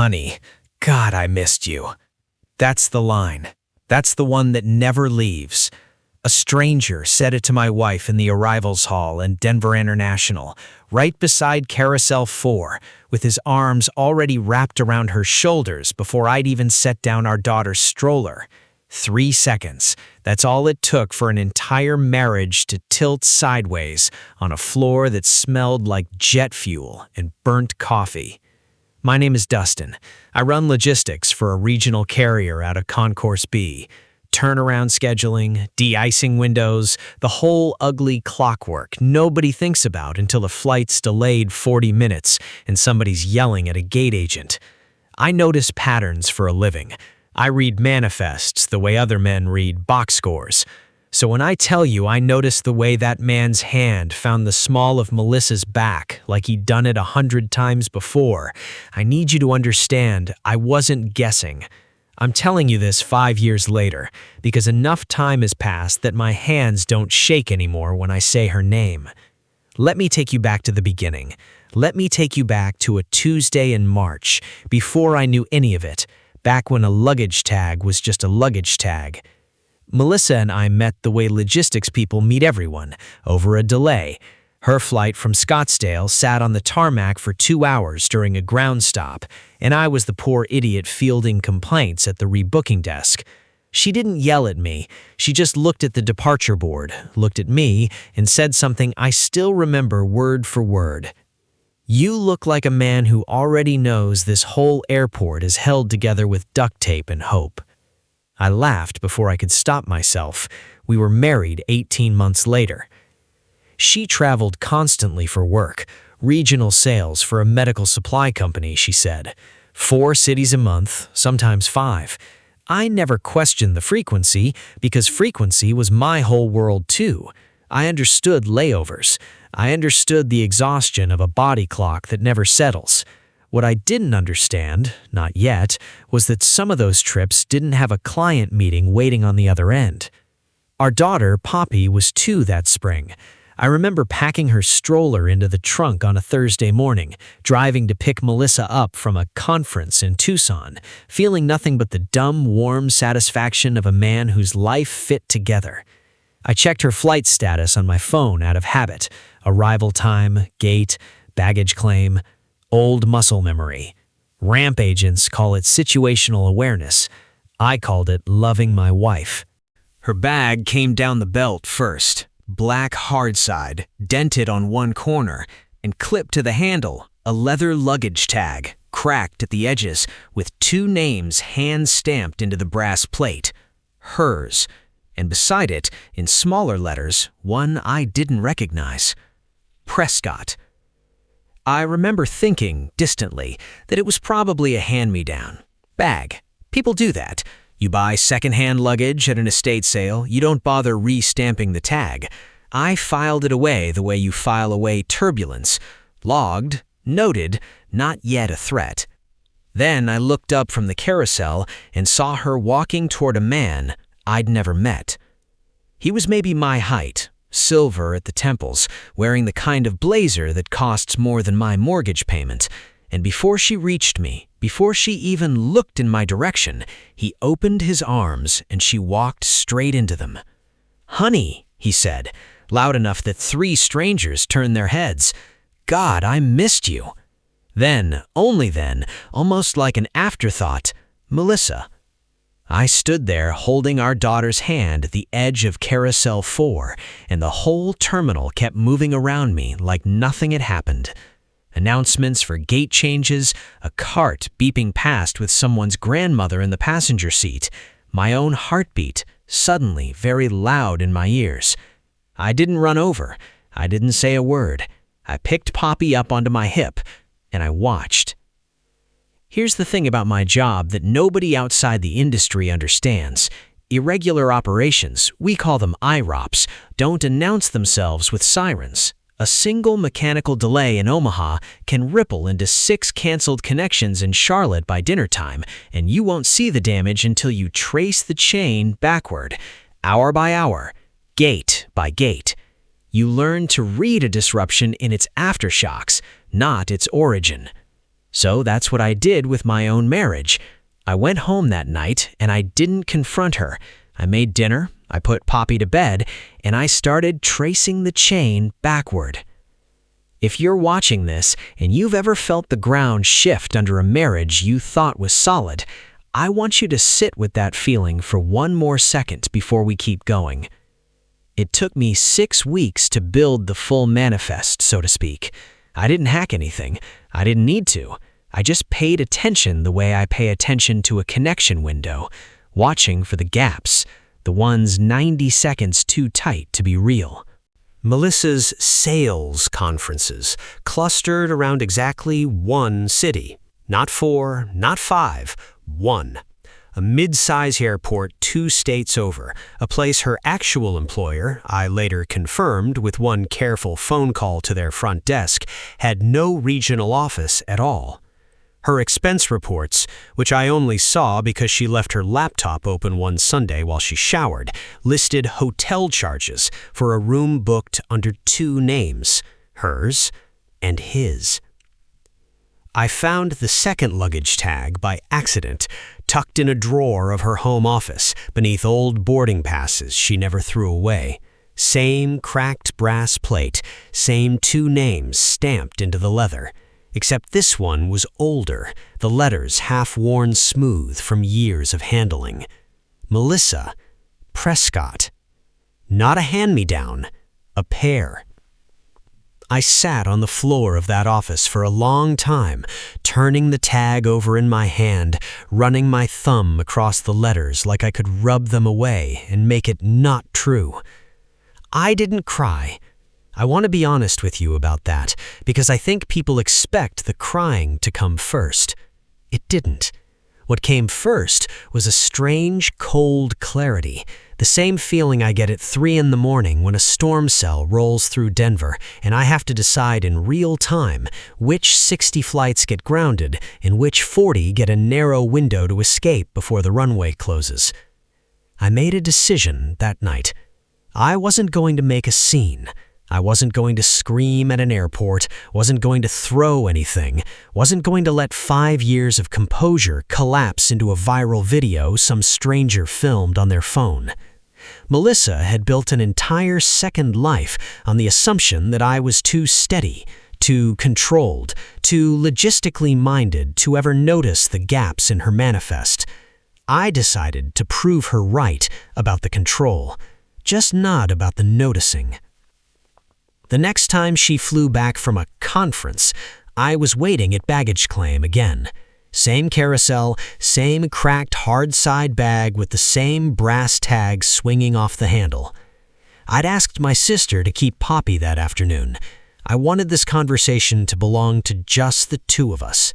Honey, God, I missed you. That's the line. That's the one that never leaves. A stranger said it to my wife in the arrivals hall in Denver International, right beside Carousel 4, with his arms already wrapped around her shoulders before I'd even set down our daughter's stroller. 3 seconds. That's all it took for an entire marriage to tilt sideways on a floor that smelled like jet fuel and burnt coffee. My name is Dustin. I run logistics for a regional carrier out of Concourse B. Turnaround scheduling, de-icing windows, the whole ugly clockwork nobody thinks about until a flight's delayed 40 minutes and somebody's yelling at a gate agent. I notice patterns for a living. I read manifests the way other men read box scores. So when I tell you I noticed the way that man's hand found the small of Melissa's back like he'd done it 100 times before, I need you to understand I wasn't guessing. I'm telling you this 5 years later because enough time has passed that my hands don't shake anymore when I say her name. Let me take you back to the beginning. Let me take you back to a Tuesday in March, before I knew any of it, back when a luggage tag was just a luggage tag. Melissa and I met the way logistics people meet everyone, over a delay. Her flight from Scottsdale sat on the tarmac for 2 hours during a ground stop, and I was the poor idiot fielding complaints at the rebooking desk. She didn't yell at me. She just looked at the departure board, looked at me, and said something I still remember word for word. "You look like a man who already knows this whole airport is held together with duct tape and hope." I laughed before I could stop myself. We were married 18 months later. She traveled constantly for work, regional sales for a medical supply company, she said. 4 cities a month, sometimes 5. I never questioned the frequency because frequency was my whole world too. I understood layovers. I understood the exhaustion of a body clock that never settles. What I didn't understand, not yet, was that some of those trips didn't have a client meeting waiting on the other end. Our daughter, Poppy, was 2 that spring. I remember packing her stroller into the trunk on a Thursday morning, driving to pick Melissa up from a conference in Tucson, feeling nothing but the dumb, warm satisfaction of a man whose life fit together. I checked her flight status on my phone out of habit: arrival time, gate, baggage claim, old muscle memory. Ramp agents call it situational awareness. I called it loving my wife. Her bag came down the belt first. Black hard side, dented on one corner, and clipped to the handle, a leather luggage tag, cracked at the edges, with 2 names hand-stamped into the brass plate. Hers. And beside it, in smaller letters, one I didn't recognize. Prescott. I remember thinking, distantly, that it was probably a hand-me-down. Bag. People do that. You buy second-hand luggage at an estate sale, you don't bother re-stamping the tag. I filed it away the way you file away turbulence. Logged, noted, not yet a threat. Then I looked up from the carousel and saw her walking toward a man I'd never met. He was maybe my height, silver at the temples, wearing the kind of blazer that costs more than my mortgage payment. And before she reached me, before she even looked in my direction, he opened his arms and she walked straight into them. "Honey," he said, loud enough that 3 strangers turned their heads. "God, I missed you." Then, only then, almost like an afterthought, "Melissa." I stood there holding our daughter's hand at the edge of Carousel 4, and the whole terminal kept moving around me like nothing had happened. Announcements for gate changes, a cart beeping past with someone's grandmother in the passenger seat, my own heartbeat suddenly very loud in my ears. I didn't run over. I didn't say a word. I picked Poppy up onto my hip, and I watched. Here's the thing about my job that nobody outside the industry understands. Irregular operations, we call them IROPs, don't announce themselves with sirens. A single mechanical delay in Omaha can ripple into 6 canceled connections in Charlotte by dinner time, and you won't see the damage until you trace the chain backward, hour by hour, gate by gate. You learn to read a disruption in its aftershocks, not its origin. So that's what I did with my own marriage. I went home that night and I didn't confront her. I made dinner, I put Poppy to bed, and I started tracing the chain backward. If you're watching this and you've ever felt the ground shift under a marriage you thought was solid, I want you to sit with that feeling for one more second before we keep going. It took me 6 weeks to build the full manifest, so to speak. I didn't hack anything. I didn't need to. I just paid attention the way I pay attention to a connection window, watching for the gaps, the ones 90 seconds too tight to be real. Melissa's sales conferences clustered around exactly one city. Not 4, not 5, 1. A mid-size airport 2 states over, a place her actual employer, I later confirmed with one careful phone call to their front desk, had no regional office at all. Her expense reports, which I only saw because she left her laptop open one Sunday while she showered, listed hotel charges for a room booked under 2 names, hers and his. I found the second luggage tag by accident, tucked in a drawer of her home office beneath old boarding passes she never threw away. Same cracked brass plate, same 2 names stamped into the leather. Except this one was older, the letters half-worn smooth from years of handling. Melissa Prescott. Not a hand-me-down, a pair. I sat on the floor of that office for a long time, turning the tag over in my hand, running my thumb across the letters like I could rub them away and make it not true. I didn't cry. I want to be honest with you about that, because I think people expect the crying to come first. It didn't. What came first was a strange, cold clarity, the same feeling I get at 3 in the morning when a storm cell rolls through Denver and I have to decide in real time which 60 flights get grounded and which 40 get a narrow window to escape before the runway closes. I made a decision that night. I wasn't going to make a scene. I wasn't going to scream at an airport, wasn't going to throw anything, wasn't going to let 5 years of composure collapse into a viral video some stranger filmed on their phone. Melissa had built an entire second life on the assumption that I was too steady, too controlled, too logistically minded to ever notice the gaps in her manifest. I decided to prove her right about the control, just not about the noticing. The next time she flew back from a conference, I was waiting at baggage claim again. Same carousel, same cracked hard side bag with the same brass tag swinging off the handle. I'd asked my sister to keep Poppy that afternoon. I wanted this conversation to belong to just the 2 of us.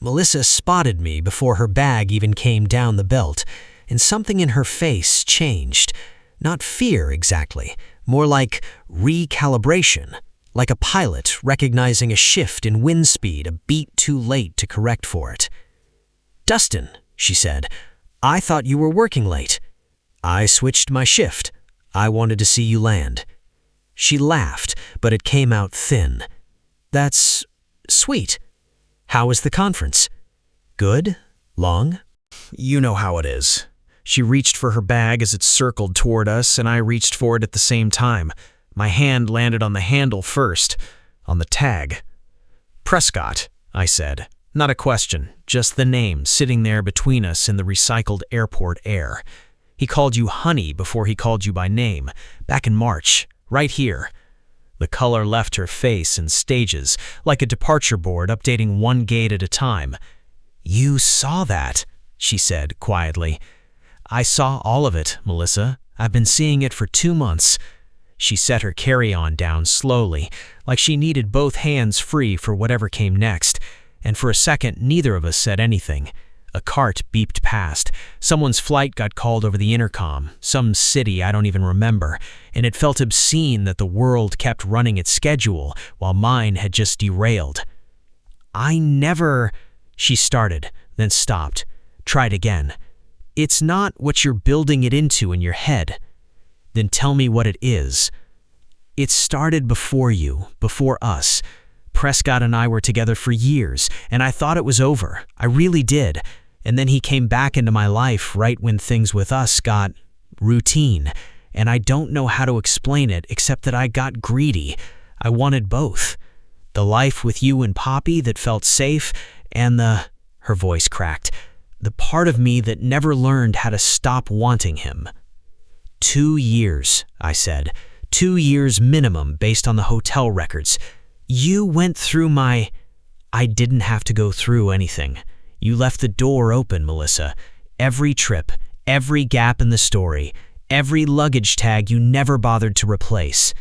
Melissa spotted me before her bag even came down the belt, and something in her face changed. Not fear exactly, more like recalibration, like a pilot recognizing a shift in wind speed a beat too late to correct for it. "Dustin," she said, "I thought you were working late." "I switched my shift. I wanted to see you land." She laughed, but it came out thin. "That's sweet. How was the conference?" "Good? Long?" You know how it is. She reached for her bag as it circled toward us, and I reached for it at the same time. My hand landed on the handle first, on the tag. "Prescott," I said. Not a question, just the name sitting there between us in the recycled airport air. He called you honey before he called you by name, back in March, right here. The color left her face in stages, like a departure board updating one gate at a time. "You saw that," she said quietly. "I saw all of it, Melissa. I've been seeing it for 2 months. She set her carry-on down slowly, like she needed both hands free for whatever came next, and for a second neither of us said anything. A cart beeped past. Someone's flight got called over the intercom, some city I don't even remember, and it felt obscene that the world kept running its schedule while mine had just derailed. "I never—" she started, then stopped. Tried again. "It's not what you're building it into in your head." "Then tell me what it is." "It started before you, before us, Prescott and I were together for years, and I thought it was over. I really did. And then he came back into my life right when things with us got routine. And I don't know how to explain it except that I got greedy. I wanted both. The life with you and Poppy that felt safe, and her voice cracked, the part of me that never learned how to stop wanting him. 2 years, I said. 2 years minimum based on the hotel records. You went through I didn't have to go through anything. You left the door open, Melissa. Every trip, every gap in the story, every luggage tag you never bothered to replace.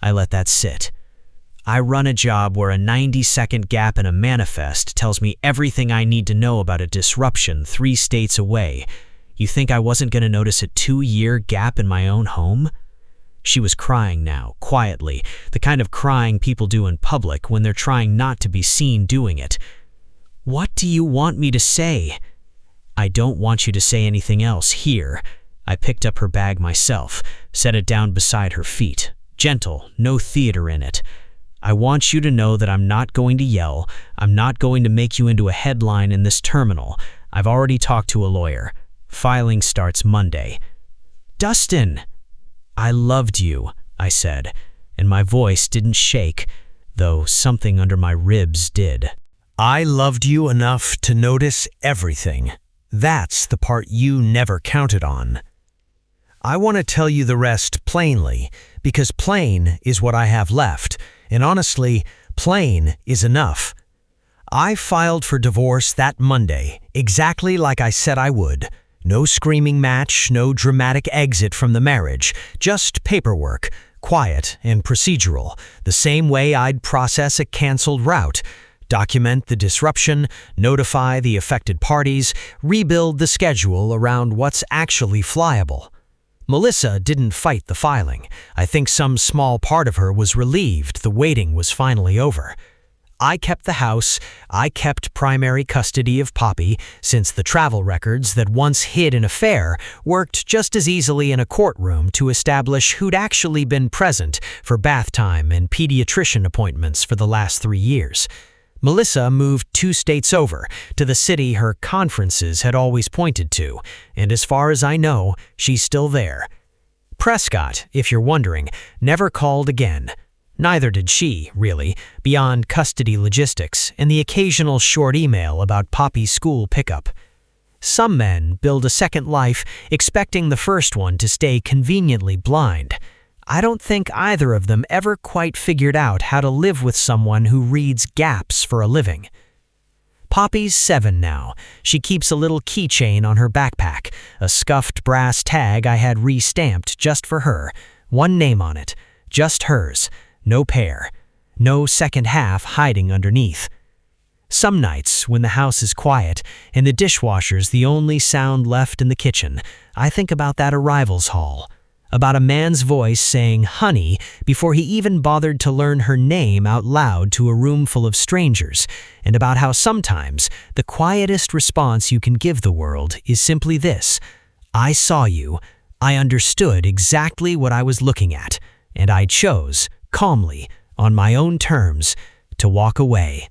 I let that sit. I run a job where a 90-second gap in a manifest tells me everything I need to know about a disruption 3 states away. You think I wasn't going to notice a 2-year gap in my own home? She was crying now, quietly, the kind of crying people do in public when they're trying not to be seen doing it. What do you want me to say? I don't want you to say anything else here. I picked up her bag myself, set it down beside her feet. Gentle, no theater in it. I want you to know that I'm not going to yell. I'm not going to make you into a headline in this terminal. I've already talked to a lawyer. Filing starts Monday. Dustin! I loved you, I said, and my voice didn't shake, though something under my ribs did. I loved you enough to notice everything. That's the part you never counted on. I want to tell you the rest plainly, because plain is what I have left, and honestly, plain is enough. I filed for divorce that Monday, exactly like I said I would. No screaming match, no dramatic exit from the marriage, just paperwork, quiet and procedural, the same way I'd process a canceled route. Document the disruption, notify the affected parties, rebuild the schedule around what's actually flyable. Melissa didn't fight the filing. I think some small part of her was relieved the waiting was finally over. I kept the house, I kept primary custody of Poppy, since the travel records that once hid an affair worked just as easily in a courtroom to establish who'd actually been present for bath time and pediatrician appointments for the last 3 years. Melissa moved 2 states over, to the city her conferences had always pointed to, and as far as I know, she's still there. Prescott, if you're wondering, never called again. Neither did she, really, beyond custody logistics and the occasional short email about Poppy's school pickup. Some men build a second life expecting the first one to stay conveniently blind. I don't think either of them ever quite figured out how to live with someone who reads gaps for a living. Poppy's 7 now. She keeps a little keychain on her backpack, a scuffed brass tag I had re-stamped just for her. 1 name on it, just hers, no pair, no second half hiding underneath. Some nights, when the house is quiet and the dishwasher's the only sound left in the kitchen, I think about that arrivals hall. About a man's voice saying honey before he even bothered to learn her name out loud to a room full of strangers, and about how sometimes the quietest response you can give the world is simply this: I saw you, I understood exactly what I was looking at, and I chose, calmly, on my own terms, to walk away.